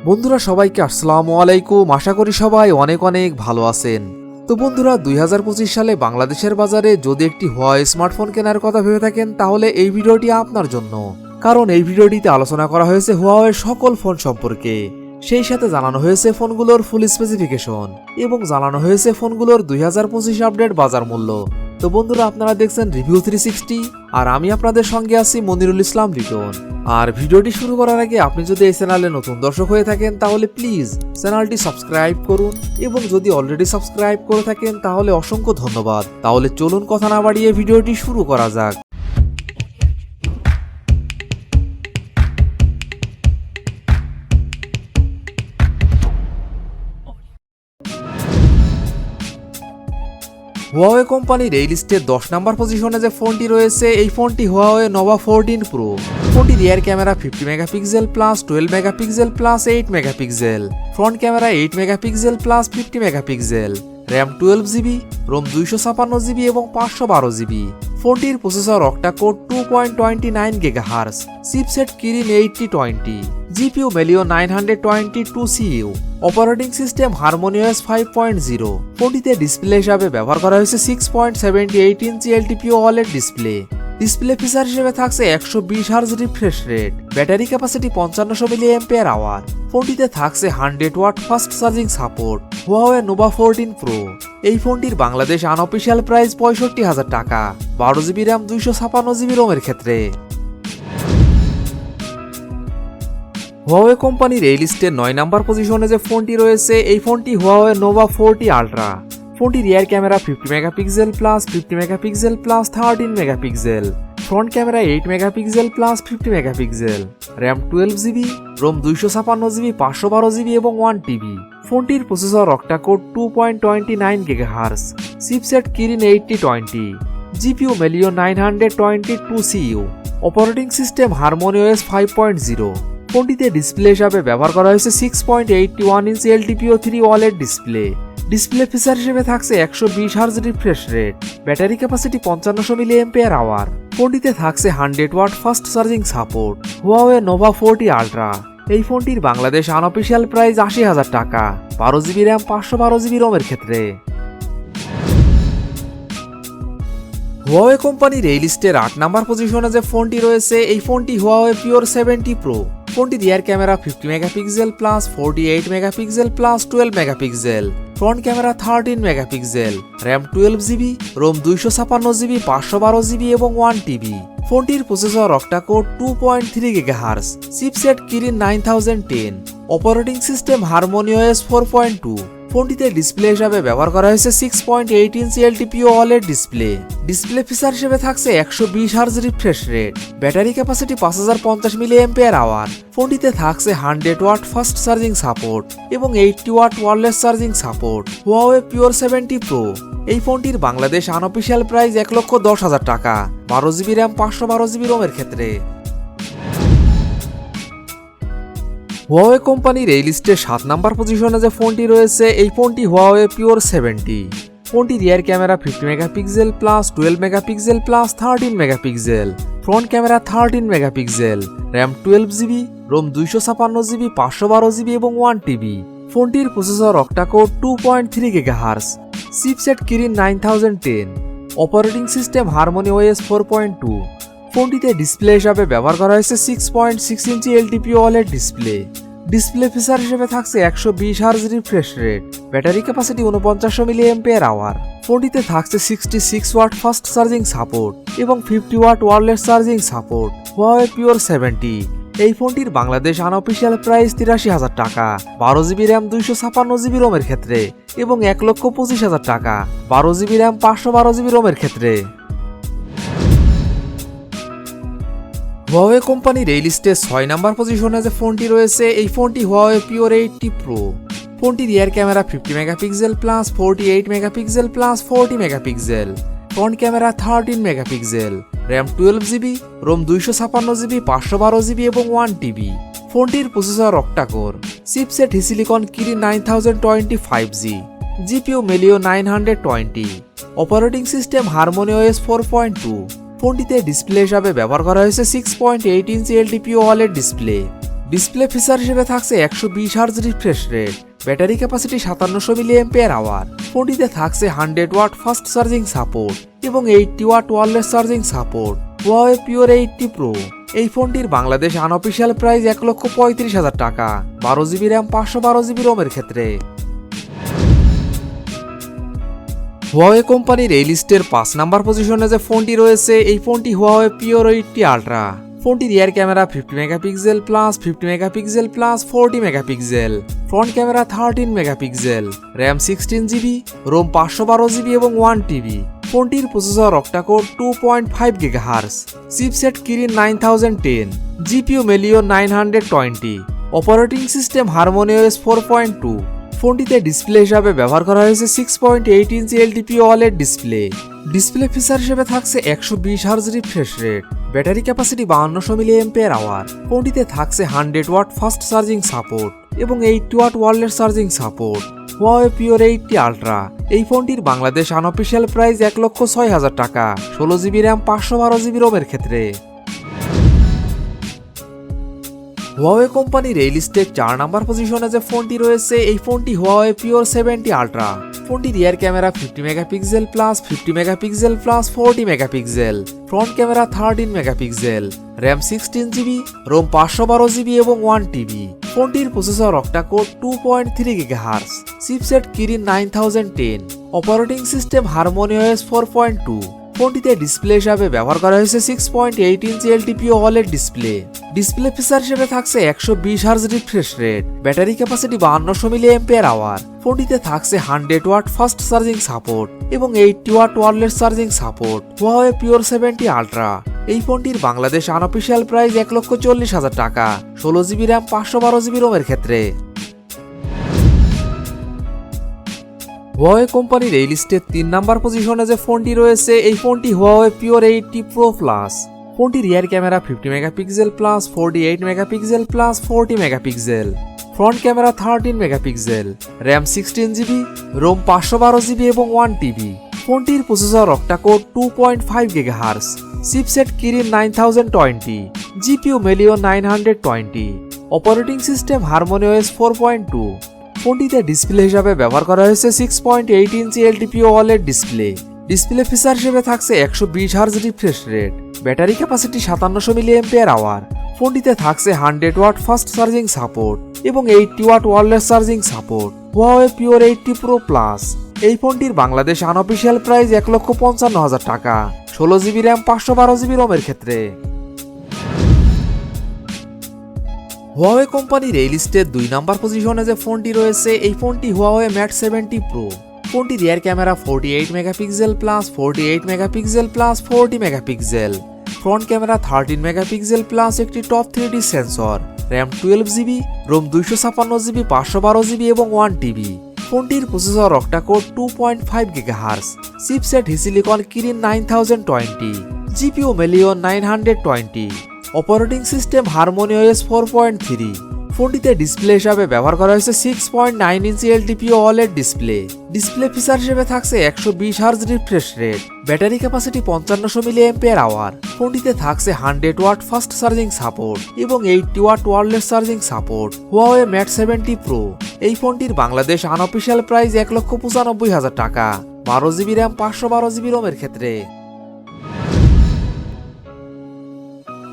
বন্ধুরা সবাইকে আসসালামু আলাইকুম। আশা করি সবাই অনেক অনেক ভালো আছেন। তো বন্ধুরা 2025 সালে বাংলাদেশের বাজারে যদি একটি Huawei স্মার্টফোন কেনার কথা ভেবে থাকেন তাহলে এই ভিডিওটি আপনার জন্য। কারণ এই ভিডিওটিতে আলোচনা করা হয়েছে Huawei সকল ফোন সম্পর্কে, সেই সাথে জানানো হয়েছে ফোনগুলোর ফুল স্পেসিফিকেশন এবং জানানো হয়েছে ফোনগুলোর 2025 আপডেট বাজার মূল্য। তো বন্ধুরা আপনারা দেখছেন রিভিউ 360 আর আমি আপনাদের সঙ্গে আছি মনিরুল ইসলাম রিটন। আর ভিডিওটি শুরু করার আগে আপনি যদি এই চ্যানেলে নতুন দর্শক হয়ে থাকেন তাহলে প্লিজ চ্যানেলটি সাবস্ক্রাইব করুন এবং যদি অলরেডি সাবস্ক্রাইব করে থাকেন তাহলে অসংখ্য ধন্যবাদ। তাহলে চলুন কথা না বাড়িয়ে ভিডিওটি শুরু করা যাক। Huawei কোম্পানির এই লিস্টে 10 নম্বর পজিশনে যে ফোনটি রয়েছে এই ফোনটি Huawei Nova 14 Pro। ফোনটির rear camera 50 megapixel plus 12 megapixel plus 8 megapixel, front camera 8 megapixel plus 50 megapixel, RAM 12GB, ROM 256GB এবং 512GB। ফোনটির processor octa core 2.29 GHz, chipset Kirin 8020, GPU Helio 922CU, operating system harmonious 5.0। ফোনটিতে display হিসাবে ব্যবহার করা হয়েছে 6.78 inch LTPO OLED display. Display feature হিসেবে থাকছে 120 Hz refresh rate, battery capacity 5500 mAh। ফোনটিতে থাকছে 100 watt fast charging support. Huawei Nova 14 Pro। এই ফোনটির বাংলাদেশ আনঅফিশিয়াল প্রাইস 65,000 টাকা, 12GB র্যাম 256GB রোমের ক্ষেত্রে। Huawei কোম্পানির এই লিস্টে 9 নম্বর পজিশনে যে ফোনটি রয়েছে এই ফোনটি Huawei Nova 40 Ultra। ফোনটির rear camera 50 megapixel plus 50 megapixel plus 13 megapixel, front camera 8 megapixel plus 50 megapixel, RAM 12GB, ROM 256GB, 512GB এবং 1TB। ফোনটির processor octa core 2.29 GHz, chipset Kirin 8020, GPU Helio 922CU, operating system harmonious 5.0। ফোনটিতে display হিসাবে ব্যবহার করা হয়েছে 6.81 inch LTPO 3 OLED display. Display feature হিসেবে থাকছে 120 Hz refresh rate, battery capacity 5500 mAh। ফোনটিতে থাকছে 100 watt fast charging support. Huawei Nova 40 Ultra। এই ফোনটির বাংলাদেশ আনঅফিশিয়াল প্রাইস 80,000 টাকা, 12GB র্যাম 512GB রোমের ক্ষেত্রে। Huawei কোম্পানির এই লিস্টের 8 নম্বর পজিশনে যে ফোনটি রয়েছে এই ফোনটি Huawei Pure 70 Pro। ফোনটি rear camera 50 megapixel plus 48 megapixel plus 12 megapixel, front camera 13 megapixel, RAM 12GB, ROM 256GB, 512GB এবং 1TB। ফোনটির processor octa core 2.3 GHz, chipset Kirin 9010, operating system harmonious 4.2। ফোনটিতে ডিসপ্লে হিসাবে ব্যবহার করা হয়েছে 6.8 inch LTPO OLED display. Display feature হিসেবে থাকছে 120 Hz refresh rate, battery capacity 5050 mAh। ফোনটিতে থাকছে 100 ওয়াট ফাস্ট চার্জিং সাপোর্ট এবং 80 watt wireless charging support. Huawei Pure 70 Pro। এই ফোনটির বাংলাদেশ আনঅফিশিয়াল প্রাইস 1,10,000 টাকা, 12GB র্যাম 512GB রোমের ক্ষেত্রে। Huawei কোম্পানির এই লিস্টে 7 নম্বর পজিশনে যে ফোনটি রয়েছে এই ফোনটি Huawei Pure 70। ফোনটি rear camera 50 megapixel plus 12 megapixel plus 13 megapixel, front camera 13 megapixel, RAM 12GB, ROM 256GB, 512GB এবং 1TB। ফোনটির processor octa core 2.3 GHz, chipset Kirin 9010, operating system harmonious 4.2। ফোনটিতে ডিসপ্লে হিসাবে ব্যবহার করা হয়েছে 6.6 inch LTPO OLED display. Display feature হিসেবে থাকছে 120 Hz refresh rate, battery capacity 4900 mAh। ফোনটিতে থাকছে 66 ওয়াট ফাস্ট চার্জিং সাপোর্ট এবং 50 watt wireless charging support. Huawei Pure 70। এই ফোনটির বাংলাদেশ আনঅফিশিয়াল প্রাইস 83,000 টাকা, 12GB র্যাম 256GB রোমের ক্ষেত্রে এবং 1,25,000 টাকা, 12GB র্যাম 512GB রোমের ক্ষেত্রে। Huawei কোম্পানির এই লিস্টে 6 নম্বর পজিশনে যে ফোনটি রয়েছে এই ফোনটি Huawei Pure 80 Pro। ফোনটি rear camera 50 megapixel plus 48 megapixel plus 40 megapixel, front camera 13 megapixel, RAM 12GB, ROM 256GB, 512GB এবং 1TB। ফোনটির processor octa core, chipset HiSilicon Kirin 9025G, GPU Helio 920, operating system harmonious 4.2। ফোনটিতে ডিসপ্লে হিসাবে ব্যবহার করা হয়েছে 6.8 inch LTPO OLED display. Display feature হিসেবে থাকছে 120 hertz refresh rate, battery capacity 5700 mAh। ফোনটিতে থাকছে 100 ওয়াট ফাস্ট চার্জিং সাপোর্ট এবং 80 watt wireless charging support. Huawei Pure 80 Pro এই ফোনটির বাংলাদেশ আনঅফিশিয়াল প্রাইস 1,35,000 টাকা, 12GB র্যাম 512GB রোমের ক্ষেত্রে। Huawei কোম্পানির এই লিস্টের 5 নাম্বার পজিশনে যে ফোনটি রয়েছে এই ফোনটি Huawei Pure 80 Ultra। ফোনটির rear camera 50 megapixel plus 50 megapixel plus 40 megapixel, front camera 13 megapixel, RAM 16GB, ROM 512GB এবং 1TB। ফোনটির processor octa-core 2.5 GHz, chipset Kirin 9010, GPU মেলিও 920, অপারেটিং সিস্টেম হারমোনি OS 4.2। ফোনটিতে ডিসপ্লে হিসাবে ব্যবহার করা হয়েছে 6.8 inch LTP OLED display. Display feature হিসেবে থাকছে 120 hertz refresh rate, battery capacity 5200 mAh। ফোনটিতে থাকছে 100 ওয়াট ফাস্ট চার্জিং সাপোর্ট এবং 80 watt wireless charging support. Huawei Pure 80 Ultra এই ফোনটির বাংলাদেশ আনঅফিশিয়াল প্রাইস 1,06,000 টাকা, 16GB র্যাম 512GB রোমের ক্ষেত্রে। Huawei কোম্পানির এই লিস্টে 4 নাম্বার পজিশনে যে ফোনটি রয়েছে এই ফোনটি Huawei Pure 70 Ultra। ফোনটির rear camera 50 megapixel plus 50 megapixel plus 40 megapixel, front camera 13 megapixel, RAM 16GB, ROM 512GB এবং 1TB। ফোনটির processor octa core 2.3 GHz, chipset Kirin 9010, operating system Harmony OS 4.2। ফোনটিতে ডিসপ্লে হিসাবে ব্যবহার করা হয়েছে 6.8 inch LTP OLED display. Display feature হিসেবে থাকছে 120 hertz refresh rate, battery capacity 5200 mAh। ফোনটিতে থাকছে 100 ওয়াট ফাস্ট চার্জিং সাপোর্ট এবং 80 watt wireless charging support. Huawei Pure 70 Ultra এই ফোনটির বাংলাদেশ আনঅফিশিয়াল প্রাইস 1,40,000 টাকা, 16GB র্যাম 512GB রোমের ক্ষেত্রে। Huawei কোম্পানির এই লিস্টে 3 নাম্বার পজিশনে যে ফোনটি রয়েছে এই ফোনটি Huawei Pure 80 Pro Plus। ফোনটির rear camera 50 megapixel plus 48 megapixel plus 40 megapixel, front camera 13 megapixel, RAM 16GB, ROM 512GB এবং 1TB। ফোনটির processor octa-core 2.5 GHz, chipset Kirin 9020, GPU মেলিও 920, অপারেটিং সিস্টেম হারমোনি OS 4.2। ফোনটিতে ডিসপ্লে হিসাবে ব্যবহার করা হয়েছে 6.8 inch LTP OLED display. Display feature হিসেবে থাকছে 120 hertz refresh rate, battery capacity 5700 mAh। ফোনটিতে থাকছে 100 ওয়াট ফাস্ট চার্জিং সাপোর্ট এবং 80 watt wireless charging support. Huawei Pure 80 Pro Plus এই ফোনটির বাংলাদেশ আনঅফিশিয়াল প্রাইস 1,55,000 টাকা, 16GB র্যাম 512GB রোমের ক্ষেত্রে। Huawei কোম্পানির এই লিস্টে 2 নাম্বার পজিশনে যে ফোনটি রয়েছে এই ফোনটি Huawei Mate 70 Pro। ফোনটির rear camera 48 megapixel plus 48 megapixel plus 40 megapixel, front camera 13 megapixel plus একটি top 3D sensor, RAM 12GB, ROM 256GB, 512GB এবং 1TB। ফোনটির processor octa-core 2.5 GHz, chipset silicon Kirin 9020, GPU মেলিও 920, অপারেটিং সিস্টেম হারমোনি OS 4.3। ফোনটিতে display হিসাবে ব্যবহার করা হয়েছে 6.9 inch LTP OLED display. Display feature হিসেবে থাকছে 120 hertz refresh rate, battery capacity 5500 mAh। ফোনটিতে থাকছে 100 ওয়াট ফাস্ট চার্জিং সাপোর্ট এবং 80 watt wireless charging support. Huawei Mate 70 Pro এই ফোনটির বাংলাদেশ আনঅফিশিয়াল প্রাইস 1,95,000 টাকা, 12GB র্যাম 512GB রোমের ক্ষেত্রে।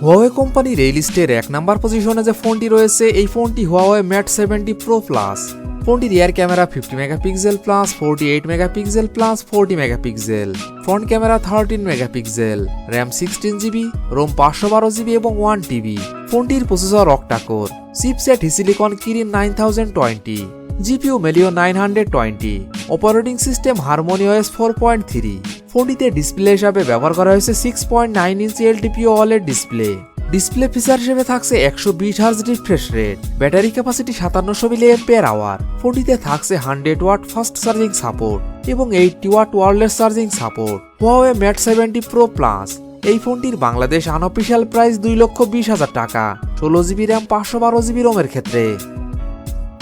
Huawei কোম্পানির এই লিস্টের 1 নাম্বার পজিশনে যে ফোনটি রয়েছে এই ফোনটি Huawei Mate 70 Pro Plus। ফোনটির rear camera 50 megapixel plus 48 megapixel plus 40 megapixel, front camera 13 megapixel, RAM 16GB, ROM 512GB এবং 1TB। ফোনটির processor octacore, chipset silicon Kirin 9020, GPU মেলিও 920, অপারেটিং সিস্টেম হারমোনি OS 4.3। ফোনটিতে ডিসপ্লে হিসাবে ব্যবহার করা হয়েছে 6.9 inch LTP OLED display. Display feature হিসেবে থাকছে 120 hertz refresh rate, battery capacity 5700 mAh। ফোনটিতে থাকছে 100 ওয়াট ফাস্ট চার্জিং সাপোর্ট এবং 80 watt wireless charging support. Huawei Mate 70 Pro Plus এই ফোনটির বাংলাদেশ আনঅফিশিয়াল প্রাইস 2,20,000 টাকা, 16GB র্যাম 512GB রোমের ক্ষেত্রে।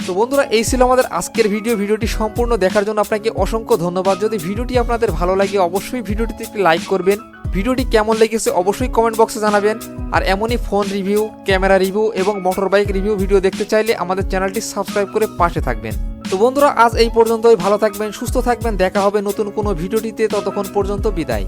তো বন্ধুরা এই ছিল আমাদের আজকের ভিডিওটি সম্পূর্ণ দেখার জন্য আপনাকে অসংখ্য ধন্যবাদ। যদি ভিডিওটি আপনাদের ভালো লাগে অবশ্যই ভিডিওটিতে একটি লাইক করবেন ভিডিওটি কেমন লেগেছে অবশ্যই কমেন্ট বক্সে জানাবেন। আর এমনই ফোন রিভিউ, ক্যামেরা রিভিউ এবং মোটর বাইক রিভিউ ভিডিও দেখতে চাইলে আমাদের চ্যানেলটি সাবস্ক্রাইব করে পাশে থাকবেন। তো বন্ধুরা, আজ এই পর্যন্তই। ভালো থাকবেন, সুস্থ থাকবেন। দেখা হবে নতুন কোনো ভিডিওটিতে। ততক্ষণ পর্যন্ত বিদায়।